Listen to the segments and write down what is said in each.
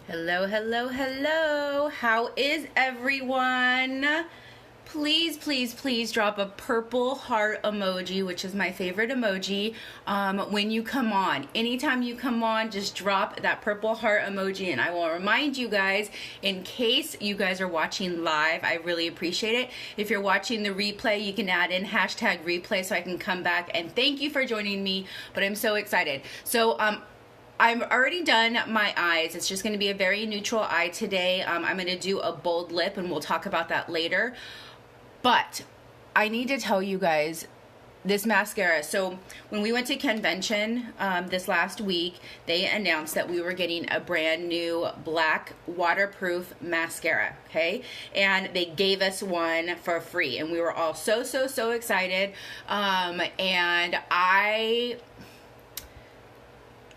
Hello, hello, hello. How is everyone? Please, please, please drop a purple heart emoji, which is my favorite emoji, when you come on. Anytime you come on, just drop that purple heart emoji, and I will remind you guys, in case you guys are watching live, I really appreciate it. If you're watching the replay, you can add in hashtag replay so I can come back, and thank you for joining me, but I'm so excited. So, I'm already done my eyes. It's just going to be a very neutral eye today. I'm going to do a bold lip, and we'll talk about that later. But I need to tell you guys this mascara. So when we went to convention this last week, they announced that we were getting a brand new black waterproof mascara, okay? And they gave us one for free, and we were all so excited. And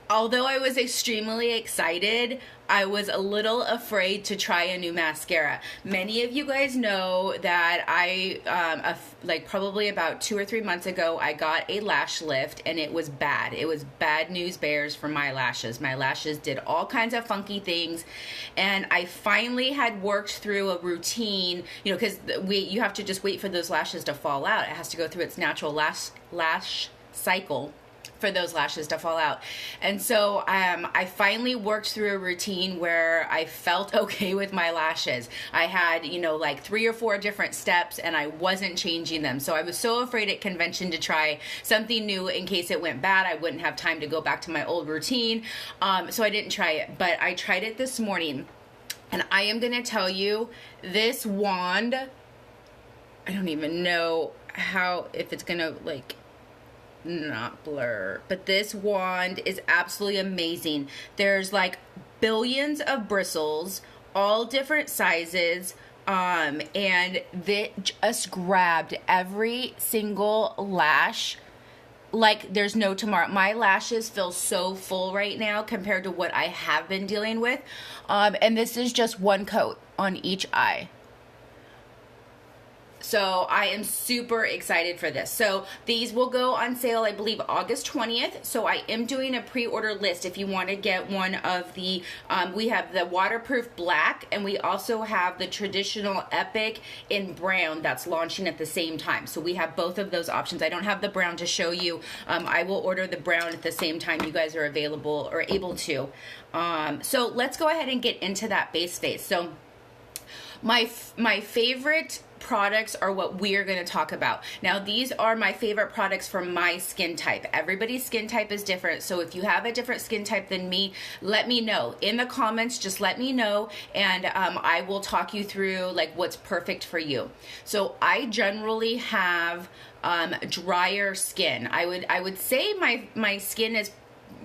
although I was extremely excited, I was a little afraid to try a new mascara. Many of you guys know that like probably about 2 or 3 months ago, I got a lash lift, and it was bad. It was bad news bears for my lashes. My lashes did all kinds of funky things, and I finally had worked through a routine, because you have to just wait for those lashes to fall out. It has to go through its natural lash cycle for those lashes to fall out. And so I finally worked through a routine where I felt okay with my lashes. I had, like 3 or 4 different steps, and I wasn't changing them. So I was so afraid at convention to try something new in case it went bad. I wouldn't have time to go back to my old routine. So I didn't try it, but I tried it this morning. And I am going to tell you, this wand, I don't even know if it's going to not blur, but this wand is absolutely amazing. There's like billions of bristles, all different sizes, and they just grabbed every single lash like there's no tomorrow. My lashes feel so full right now compared to what I have been dealing with, and this is just one coat on each eye. So I am super excited for this. So these will go on sale, I believe, August 20th. So I am doing a pre-order list if you want to get one of the, we have the waterproof black, and we also have the traditional epic in brown that's launching at the same time. So we have both of those options. I don't have the brown to show you. I will order the brown at the same time you guys are available or able to. So let's go ahead and get into that base face. So my favorite products are what we are going to talk about. Now, these are my favorite products for my skin type. Everybody's skin type is different, so if you have a different skin type than me, let me know. In the comments, just let me know, and I will talk you through like what's perfect for you. So I generally have drier skin. I would say my skin is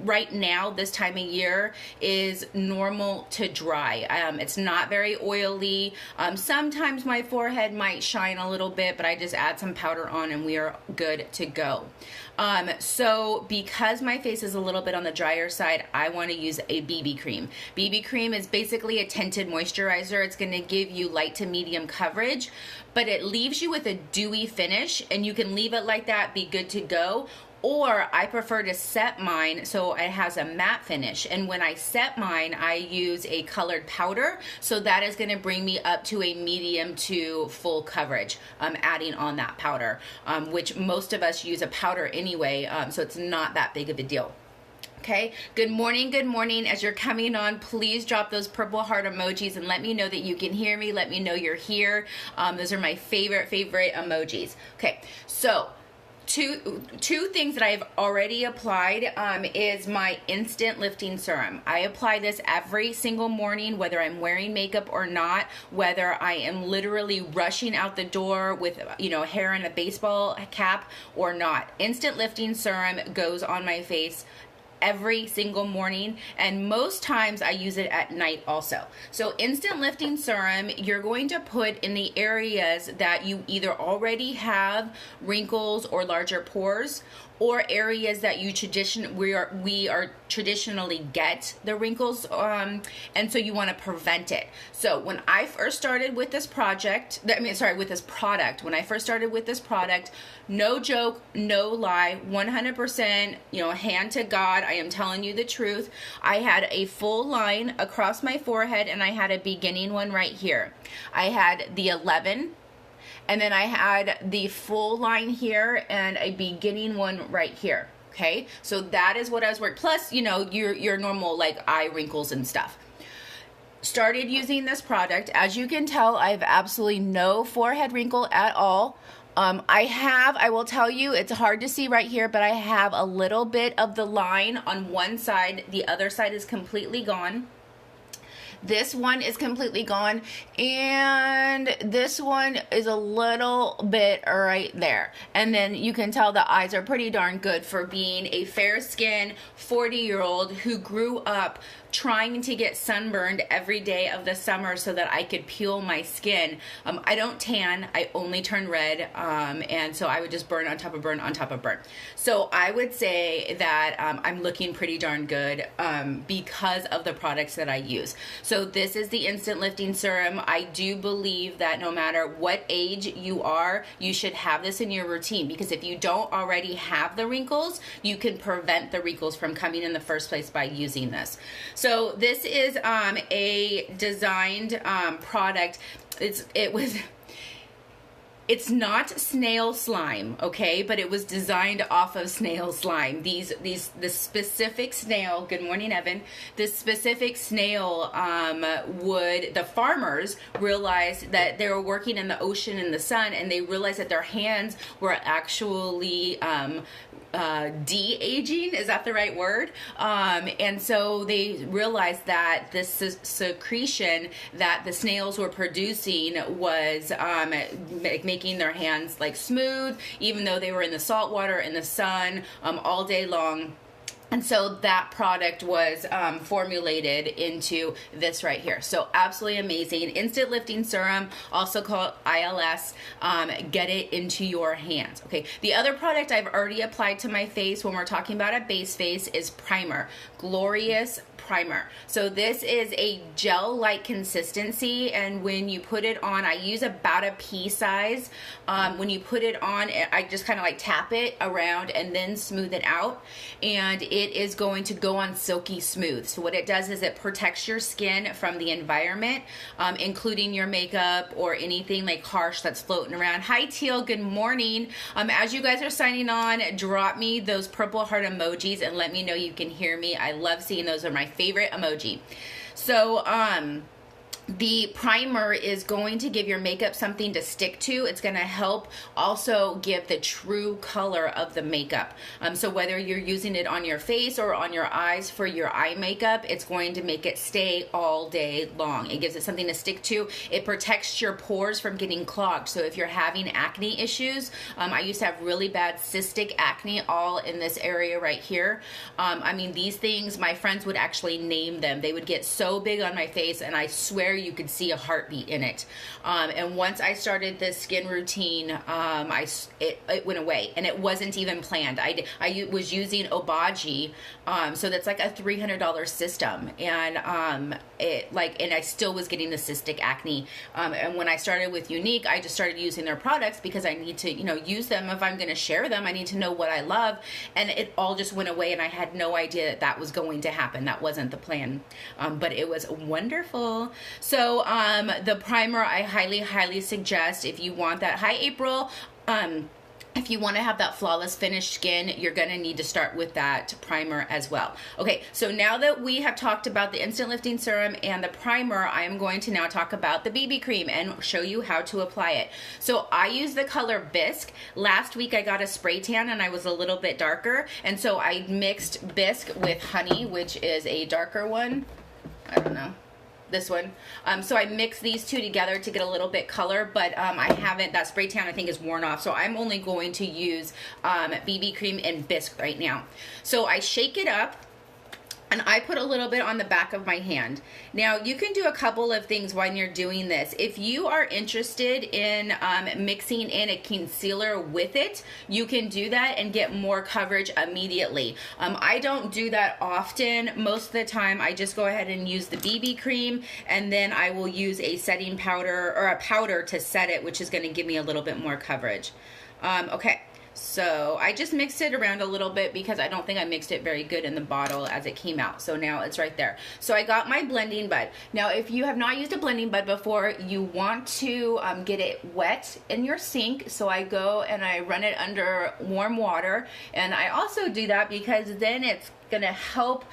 right now, this time of year, is normal to dry. It's not very oily. Sometimes my forehead might shine a little bit, but I just add some powder on and we are good to go. So because my face is a little bit on the drier side, I want to use a BB cream. BB cream is basically a tinted moisturizer. It's going to give you light to medium coverage, but it leaves you with a dewy finish, and you can leave it like that, be good to go. Or I prefer to set mine so it has a matte finish. And when I set mine, I use a colored powder. So that is going to bring me up to a medium to full coverage, adding on that powder, which most of us use a powder anyway. So it's not that big of a deal. Okay, good morning, good morning. As you're coming on, please drop those purple heart emojis and let me know that you can hear me. Let me know you're here. Those are my favorite emojis. Okay, so two things that I've already applied is my instant lifting serum. I apply this every single morning, whether I'm wearing makeup or not, whether I am literally rushing out the door with hair in a baseball cap or not. Instant lifting serum goes on my face every single morning, and most times I use it at night also. So instant lifting serum, you're going to put in the areas that you either already have wrinkles or larger pores, or areas that we are traditionally get the wrinkles, and so you want to prevent it. So when I first started with this with this product, when I first started with this product, no joke, no lie, 100%, hand to God, I am telling you the truth. I had a full line across my forehead, and I had a beginning one right here. I had the 11, and then I had the full line here and a beginning one right here. Okay, so that is what I was working. Plus, your normal like eye wrinkles and stuff. Started using this product. As you can tell, I have absolutely no forehead wrinkle at all. I will tell you, it's hard to see right here, but I have a little bit of the line on one side. The other side is completely gone. This one is completely gone, and this one is a little bit right there. And then you can tell the eyes are pretty darn good for being a fair-skinned 40-year-old who grew up trying to get sunburned every day of the summer so that I could peel my skin. I don't tan, I only turn red, and so I would just burn on top of burn on top of burn. So I would say that I'm looking pretty darn good because of the products that I use. So this is the Instant Lifting Serum. I do believe that no matter what age you are, you should have this in your routine, because if you don't already have the wrinkles, you can prevent the wrinkles from coming in the first place by using this. So this is a designed product. It's not snail slime, okay, but it was designed off of snail slime. This specific snail, good morning, Evan, this specific snail the farmers realized that they were working in the ocean in the sun, and they realized that their hands were actually de-aging, is that the right word? And so they realized that this secretion that the snails were producing was making their hands like smooth, even though they were in the salt water, in the sun, all day long. And so that product was formulated into this right here. So absolutely amazing. Instant Lifting Serum, also called ILS. Get it into your hands. Okay. The other product I've already applied to my face when we're talking about a base face is primer. Glorious Primer. So this is a gel-like consistency, and when you put it on, I use about a pea size. When you put it on, I just kind of like tap it around and then smooth it out, and it is going to go on silky smooth. So what it does is it protects your skin from the environment, including your makeup or anything like harsh that's floating around. Hi Teal, good morning. As you guys are signing on, drop me those purple heart emojis and let me know you can hear me. I love seeing those. Are my favorite emoji. So the primer is going to give your makeup something to stick to. It's going to help also give the true color of the makeup. So whether you're using it on your face or on your eyes for your eye makeup, it's going to make it stay all day long. It gives it something to stick to. It protects your pores from getting clogged. So if you're having acne issues, I used to have really bad cystic acne all in this area right here. I mean, these things, my friends would actually name them. They would get so big on my face, and I swear you could see a heartbeat in it. And once I started this skin routine, it went away, and it wasn't even planned. I was using Obagi, so that's like a $300 system, and and I still was getting the cystic acne. And when I started with Unique, I just started using their products because I need to, use them. If I'm going to share them, I need to know what I love, and it all just went away, and I had no idea that was going to happen. That wasn't the plan, but it was wonderful. So the primer I highly suggest if you want that. Hi April. If you want to have that flawless finished skin, you're going to need to start with that primer as well. Okay, so now that we have talked about the Instant Lifting Serum and the primer, I am going to now talk about the BB cream and show you how to apply it. So I use the color Bisque. Last week I got a spray tan and I was a little bit darker, and so I mixed Bisque with honey, which is a darker one. I don't know. This one. So I mixed these two together to get a little bit color, but I haven't, that spray tan I think is worn off, so I'm only going to use BB cream and Bisque right now. So I shake it up, And I put a little bit on the back of my hand. Now, you can do a couple of things when you're doing this. If you are interested in mixing in a concealer with it, you can do that and get more coverage immediately. I don't do that often. Most of the time, I just go ahead and use the BB cream, and then I will use a setting powder or a powder to set it, which is going to give me a little bit more coverage. Okay. So I just mixed it around a little bit because I don't think I mixed it very good in the bottle as it came out. So now it's right there. So I got my blending bud. Now, if you have not used a blending bud before, you want to get it wet in your sink. So I go and I run it under warm water. And I also do that because then it's going to help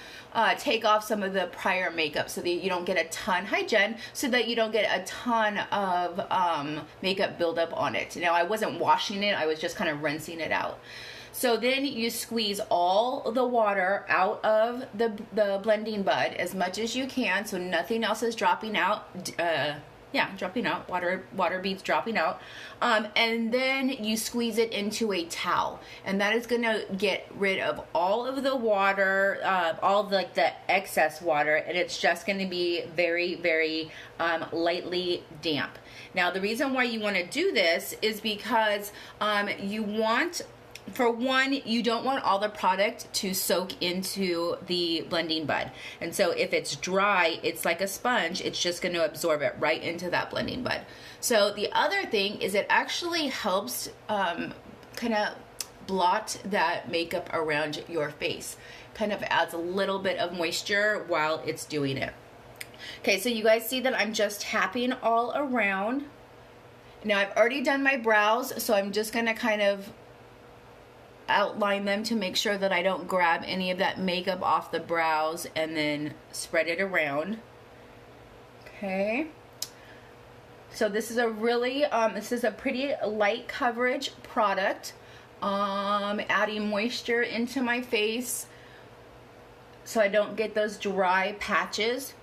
take off some of the prior makeup so that you don't get a ton, hi Jen, so that you don't get a ton of makeup buildup on it. Now, I wasn't washing it, I was just kind of rinsing it out. So then you squeeze all the water out of the blending bud as much as you can so nothing else is dropping out. Dropping out, water beads dropping out. And then you squeeze it into a towel. And that is gonna get rid of all of the water, all the excess water, and it's just gonna be very, very lightly damp. Now, the reason why you wanna do this is because you want, for one, you don't want all the product to soak into the blending bud. And so if it's dry, it's like a sponge, it's just going to absorb it right into that blending bud. So the other thing is it actually helps kind of blot that makeup around your face. Kind of adds a little bit of moisture while it's doing it. Okay, so you guys see that I'm just tapping all around. Now I've already done my brows, so I'm just going to kind of outline them to make sure that I don't grab any of that makeup off the brows and then spread it around. Okay. So this is a really, this is a pretty light coverage product. Adding moisture into my face so I don't get those dry patches,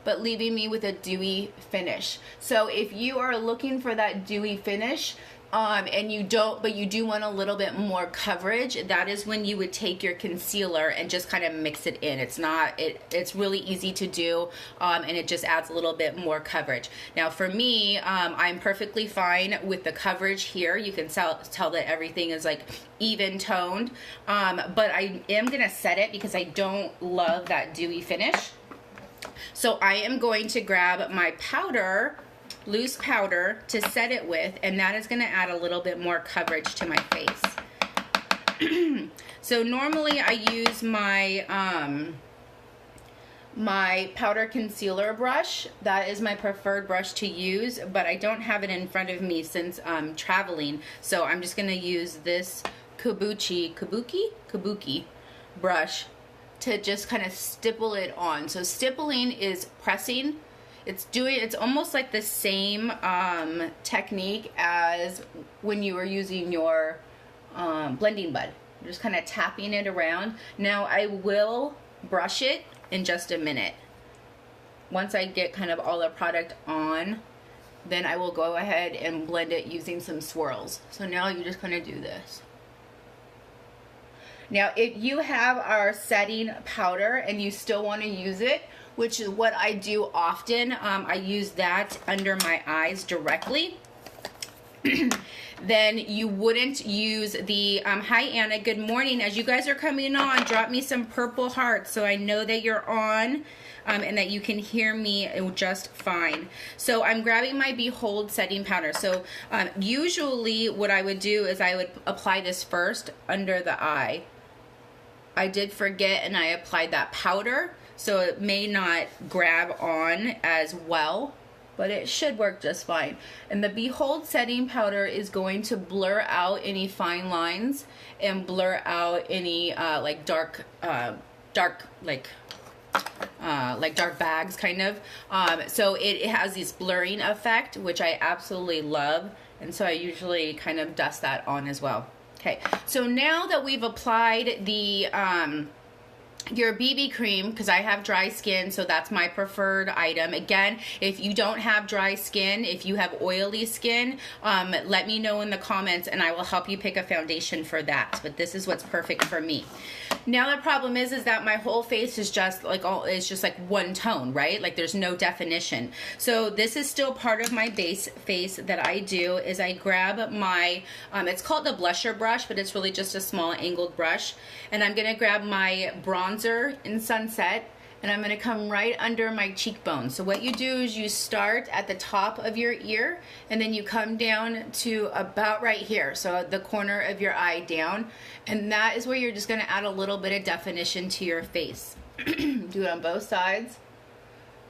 but leaving me with a dewy finish. So if you are looking for that dewy finish, and you don't, but you do want a little bit more coverage, that is when you would take your concealer and just kind of mix it in. It's really easy to do, and it just adds a little bit more coverage. Now for me, I'm perfectly fine with the coverage here. You can tell that everything is like even toned, but I am gonna set it because I don't love that dewy finish. So I am going to grab my powder, loose powder, to set it with, and that is going to add a little bit more coverage to my face. So normally I use my my powder concealer brush. That is my preferred brush to use, but I don't have it in front of me since I'm traveling, so I'm just going to use this kabuki brush to just kind of stipple it on. So stippling is pressing. It's almost like the same technique as when you were using your blending bud. You're just kind of tapping it around. Now I will brush it in just a minute. Once I get kind of all the product on, then I will go ahead and blend it using some swirls. So now you just kind of do this. Now if you have our setting powder and you still want to use it, which is what I do often, I use that under my eyes directly. Then you wouldn't use the, hi Anna, good morning. As you guys are coming on, drop me some purple hearts so I know that you're on and that you can hear me just fine. So I'm grabbing my Behold setting powder. So usually what I would do is I would apply this first under the eye. I did forget and I applied that powder, so it may not grab on as well, but it should work just fine. And the Behold setting powder is going to blur out any fine lines and blur out any like dark bags kind of. So it has this blurring effect, which I absolutely love, and so I usually kind of dust that on as well. Okay, so now that we've applied the your BB cream, because I have dry skin, so that's my preferred item. Again, if you don't have dry skin, if you have oily skin, let me know in the comments and I will help you pick a foundation for that. But this is what's perfect for me. Now the problem is that my whole face is just like one tone, right? Like there's no definition. So this is still part of my base face that I do is I grab my, it's called the blusher brush, but it's really just a small angled brush. And I'm gonna grab my bronzer in Sunset, and I'm gonna come right under my cheekbone. So what you do is you start at the top of your ear, and then you come down to about right here, so the corner of your eye down, and that is where you're just gonna add a little bit of definition to your face. Do it on both sides.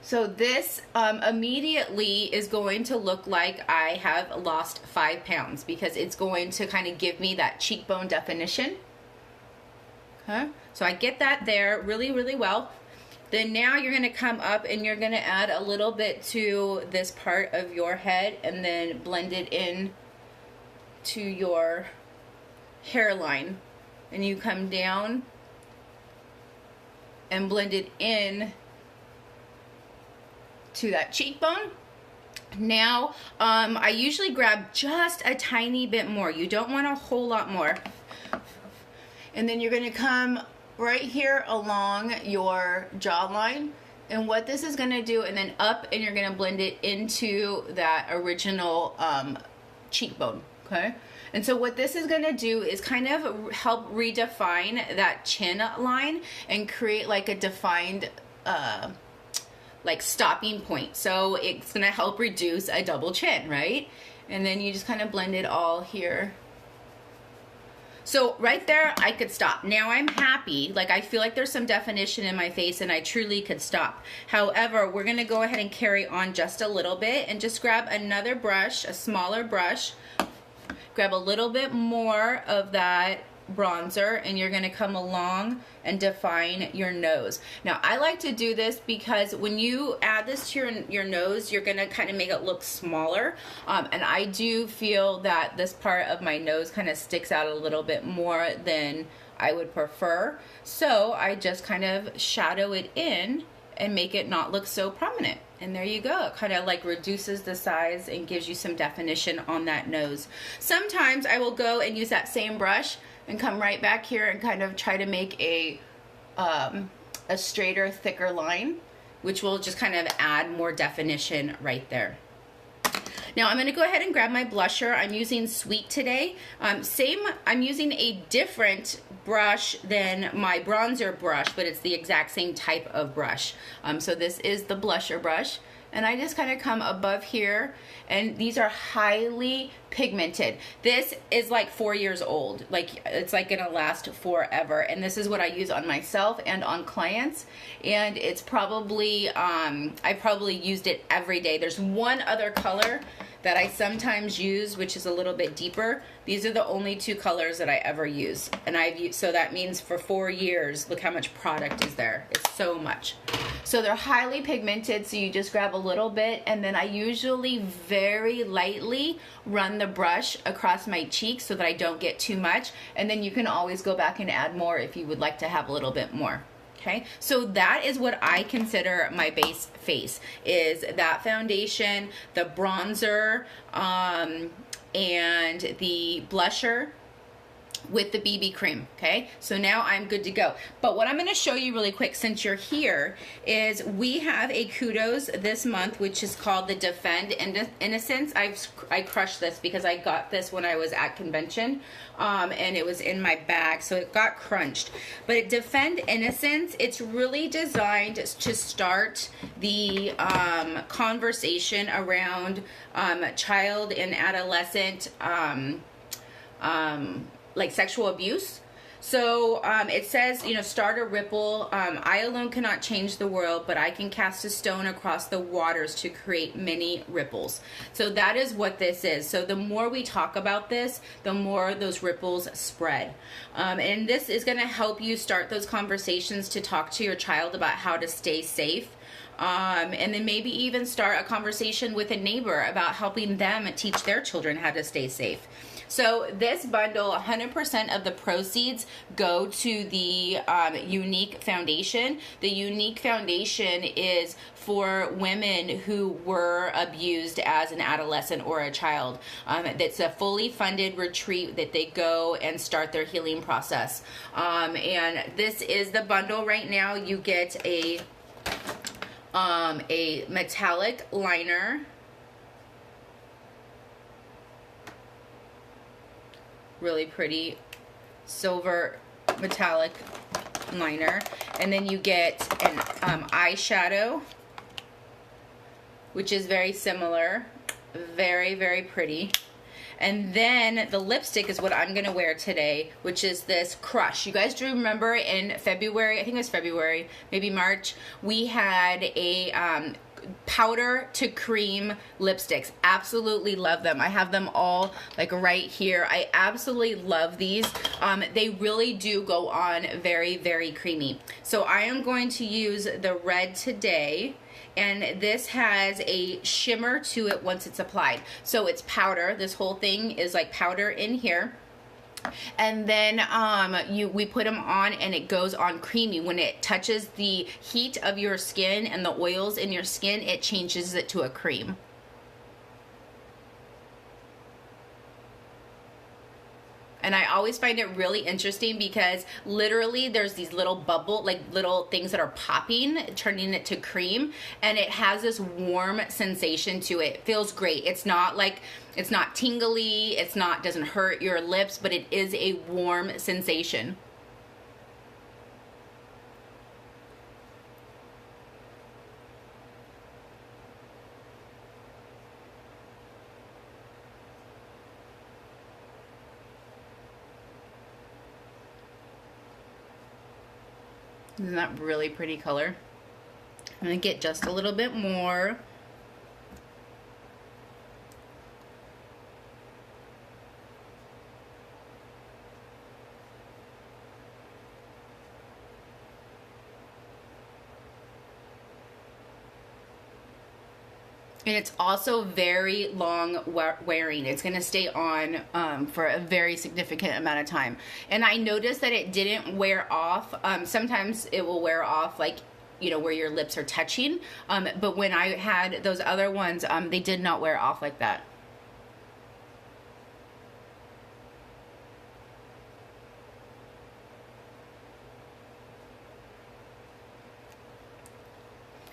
So this immediately is going to look like I have lost 5 pounds because it's going to kind of give me that cheekbone definition. Okay, so I get that there really, really well. Then now you're going to come up and you're going to add a little bit to this part of your head and then blend it in to your hairline. And you come down and blend it in to that cheekbone. Now, I usually grab just a tiny bit more. You don't want a whole lot more. And then you're going to come right here along your jawline, and what this is going to do, and then up, and you're going to blend it into that original cheekbone. Okay, and so what this is going to do is kind of help redefine that chin line and create like a defined like stopping point. So it's going to help reduce a double chin, right? And then you just kind of blend it all here. So right there, I could stop. Now I'm happy, like I feel like there's some definition in my face and I truly could stop. However, we're gonna go ahead and carry on just a little bit and just grab another brush, a smaller brush, grab a little bit more of that bronzer, and you're gonna come along and define your nose. Now I like to do this because when you add this to your nose, you're gonna kind of make it look smaller, and I do feel that this part of my nose kind of sticks out a little bit more than I would prefer, so I just kind of shadow it in and make it not look so prominent. And there you go. It kind of like reduces the size and gives you some definition on that nose. Sometimes I will go and use that same brush and come right back here and kind of try to make a straighter, thicker line, which will just kind of add more definition right there. Now I'm going to go ahead and grab my blusher. I'm using Sweet today. I'm using a different brush than my bronzer brush, but it's the exact same type of brush. So this is the blusher brush. And I just kind of come above here, and these are highly pigmented. This is like 4 years old. Like it's like gonna last forever. And this is what I use on myself and on clients. And it's probably, I probably used it every day. There's one other color that I sometimes use, which is a little bit deeper. These are the only 2 colors that I ever use. And I've used, so that means for 4 years, look how much product is there. It's so much. So they're highly pigmented, so you just grab a little bit, and then I usually very lightly run the brush across my cheeks so that I don't get too much, and then you can always go back and add more if you would like to have a little bit more. Okay, so that is what I consider my base face, is that foundation, the bronzer, and the blusher with the BB cream. Okay, so now I'm good to go. But what I'm going to show you really quick since you're here is we have a kudos this month, which is called the Defend Innocence. I crushed this because I got this when I was at convention, and it was in my bag, so it got crunched. But Defend Innocence, it's really designed to start the conversation around child and adolescent like sexual abuse. So it says, you know, start a ripple. I alone cannot change the world, but I can cast a stone across the waters to create many ripples. So that is what this is. So the more we talk about this, the more those ripples spread. And this is going to help you start those conversations to talk to your child about how to stay safe. And then maybe even start a conversation with a neighbor about helping them teach their children how to stay safe. So this bundle, 100% of the proceeds go to the Unique Foundation. The Unique Foundation is for women who were abused as an adolescent or a child. That's a fully funded retreat that they go and start their healing process. And this is the bundle right now. You get a metallic liner, really pretty silver metallic liner, and then you get an eyeshadow, which is very similar, very, very pretty. And then the lipstick is what I'm going to wear today, which is this Crush. You guys do remember in February, I think it was February, maybe March, we had a powder to cream lipsticks. Absolutely love them. I have them all like right here. I absolutely love these. They really do go on very, very creamy. So I am going to use the red today. And this has a shimmer to it once it's applied. So it's powder. This whole thing is like powder in here. And then we put them on and it goes on creamy. When it touches the heat of your skin and the oils in your skin, it changes it to a cream. And I always find it really interesting because literally there's these little bubble, like little things that are popping, turning it to cream. And it has this warm sensation to it. It feels great. It's not like, it's not tingly. It's not, doesn't hurt your lips, but it is a warm sensation. Isn't that really pretty color? I'm gonna get just a little bit more. And it's also very long wearing. It's going to stay on for a very significant amount of time. And I noticed that it didn't wear off. Sometimes it will wear off, like, you know, where your lips are touching. But when I had those other ones, they did not wear off like that.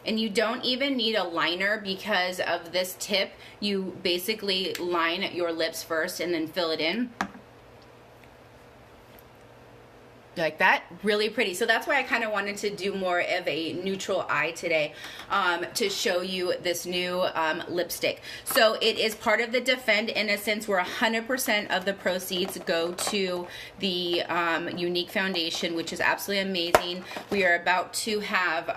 And you don't even need a liner because of this tip. You basically line your lips first and then fill it in. Like that, really pretty. So that's why I kind of wanted to do more of a neutral eye today, to show you this new lipstick. So it is part of the Defend Innocence, where 100% of the proceeds go to the Unique Foundation, which is absolutely amazing. We are about to have,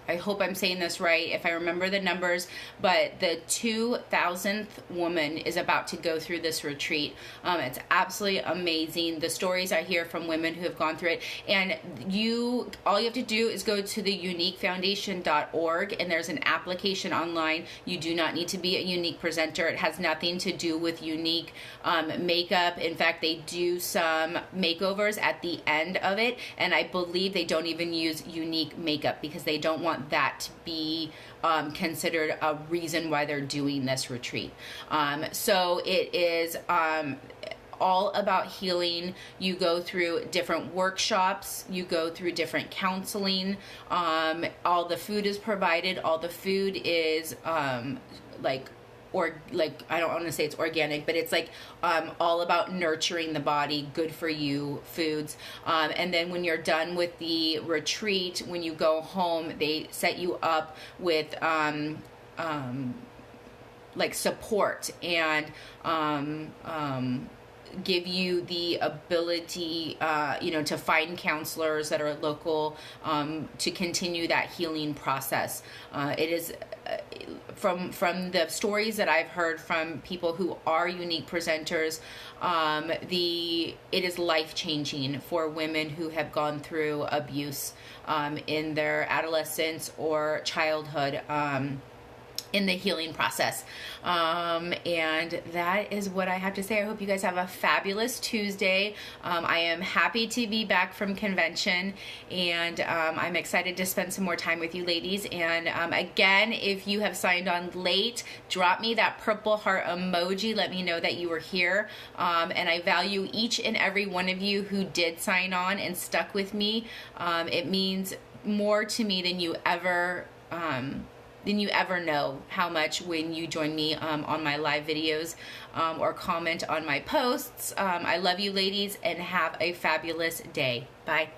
I hope I'm saying this right, if I remember the numbers, but the 2,000th woman is about to go through this retreat. It's absolutely amazing. The stories I hear from women who have gone through it. And all you have to do is go to the uniquefoundation.org, and there's an application online. You do not need to be a Unique presenter. It has nothing to do with Unique makeup. In fact, they do some makeovers at the end of it, and I believe they don't even use Unique makeup because they don't want that to be considered a reason why they're doing this retreat. So it is all about healing. You go through different workshops, you go through different counseling. All the food is provided. All the food is I don't want to say it's organic, but it's like all about nurturing the body, good for you foods. And then when you're done with the retreat, when you go home, they set you up with like support and give you the ability, to find counselors that are local to continue that healing process. It is from the stories that I've heard from people who are unique presenters, it is life-changing for women who have gone through abuse in their adolescence or childhood, in the healing process. And that is what I have to say. I hope you guys have a fabulous Tuesday. I am happy to be back from convention, and I'm excited to spend some more time with you ladies. And again, if you have signed on late, drop me that purple heart emoji. Let me know that you were here. And I value each and every one of you who did sign on and stuck with me. It means more to me than you ever know how much when you join me on my live videos or comment on my posts. I love you ladies, and have a fabulous day. Bye.